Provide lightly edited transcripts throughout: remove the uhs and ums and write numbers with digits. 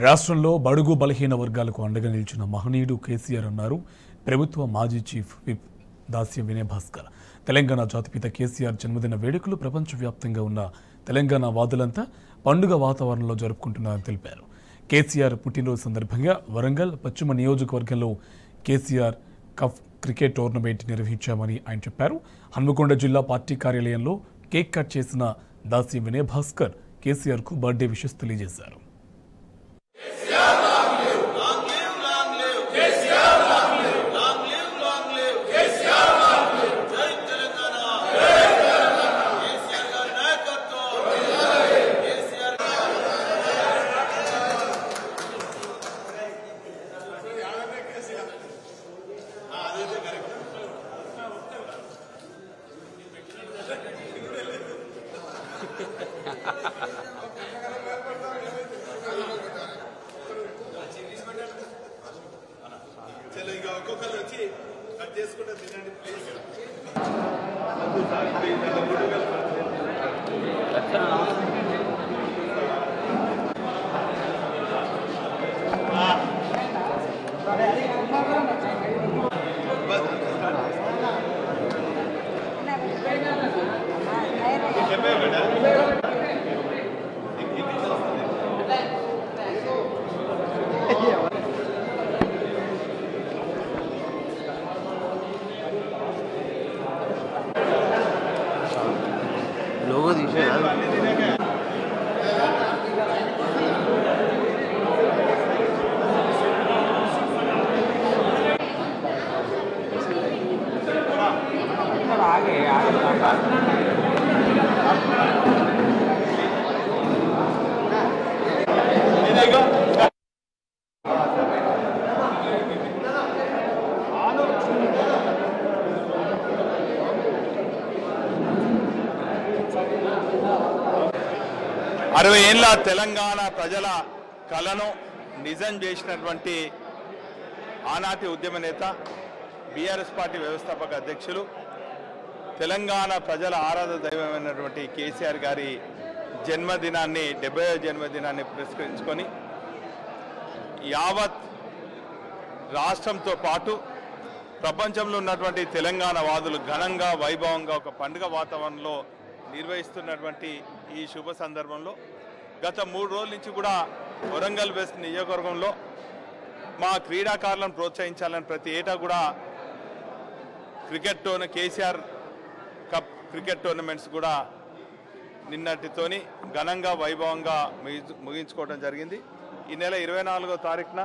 రాష్ట్రంలో బడుగు బలహీన వర్గాలకు అండగా నిలిచిన మహనీయుడు కేసీఆర్ అన్నారు ప్రభుత్వ మాజీ చీఫ్ విప్ దాస్యం వినయ్ భాస్కర్. తెలంగాణ జాతిపిత కేసీఆర్ జన్మదిన వేడుకలు ప్రపంచవ్యాప్తంగా ఉన్న తెలంగాణ వాదులంతా పండుగ వాతావరణంలో జరుపుకుంటున్నారని తెలిపారు. కేసీఆర్ పుట్టినరోజు సందర్భంగా వరంగల్ పశ్చిమ నియోజకవర్గంలో కేసీఆర్ కప్ క్రికెట్ టోర్నమెంట్ నిర్వహించామని ఆయన చెప్పారు. హన్మకొండ జిల్లా పార్టీ కార్యాలయంలో కేక్ కట్ చేసిన దాస్యం వినయ్ భాస్కర్ కేసీఆర్కు బర్త్డే విషెస్ తెలియజేశారు. लोगो दिखे అరవై ఏళ్ళ తెలంగాణ ప్రజల కలను నిజం చేసినటువంటి ఆనాటి ఉద్యమ నేత బీఆర్ఎస్ పార్టీ వ్యవస్థాపక అధ్యక్షులు తెలంగాణ ప్రజల ఆరాధన దైవమైనటువంటి కేసీఆర్ గారి జన్మదినాన్ని 70వ జన్మదినాన్ని పురస్కరించుకొని యావత్ రాష్ట్రంతో పాటు ప్రపంచంలో ఉన్నటువంటి తెలంగాణ వాదులు ఘనంగా వైభవంగా ఒక పండుగ వాతావరణంలో నిర్వహిస్తున్నటువంటి ఈ శుభ సందర్భంలో గత 3 రోజుల నుంచి కూడా వరంగల్ వెస్ట్ నియోజకవర్గంలో మా క్రీడాకారులను ప్రోత్సహించాలని ప్రతి ఏటా కూడా కేసీఆర్ కప్ క్రికెట్ టోర్నమెంట్స్ కూడా నిన్నటితోని ఘనంగా వైభవంగా ముగించుకోవడం జరిగింది. ఈ నెల 24వ తారీఖున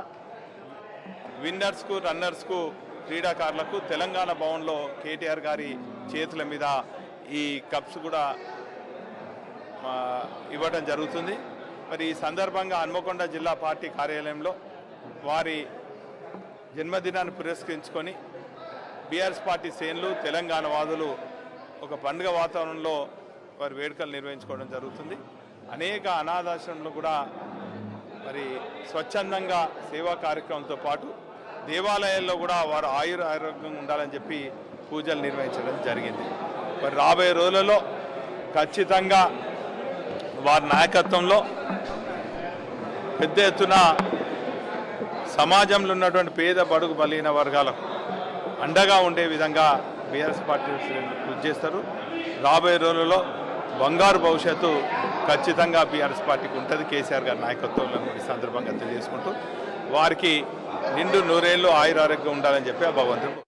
విన్నర్స్కు రన్నర్స్కు క్రీడాకారులకు తెలంగాణ భవన్లో కేటీఆర్ గారి చేతుల మీద ఈ కప్స్ కూడా ఇవ్వడం జరుగుతుంది. మరి ఈ సందర్భంగా హన్మకొండ జిల్లా పార్టీ కార్యాలయంలో వారి జన్మదినాన్ని పురస్కరించుకొని బీఆర్ఎస్ పార్టీ శ్రేణులు తెలంగాణ వాదులు ఒక పండుగ వాతావరణంలో వారి వేడుకలు నిర్వహించుకోవడం జరుగుతుంది. అనేక అనాథాశ్రమంలో కూడా మరి స్వచ్ఛందంగా సేవా కార్యక్రమంతో పాటు దేవాలయాల్లో కూడా వారు ఆరోగ్యంగా ఉండాలని చెప్పి పూజలు నిర్వహించడం జరిగింది. మరి రాబోయే రోజులలో ఖచ్చితంగా వారి నాయకత్వంలో పెద్ద ఎత్తున సమాజంలో ఉన్నటువంటి పేద బడుగు బలహీన వర్గాలకు అండగా ఉండే విధంగా బీఆర్ఎస్ పార్టీ కృషి చేస్తారు. రాబోయే రోజులలో బంగారు భవిష్యత్తు ఖచ్చితంగా బీఆర్ఎస్ పార్టీకి ఉంటుంది కేసీఆర్ గారి నాయకత్వంలో ఈ సందర్భంగా తెలియజేసుకుంటూ వారికి నిండు నూరేళ్ళు ఆయురారోగ్యం ఉండాలని చెప్పి ఆ భగవంతుడు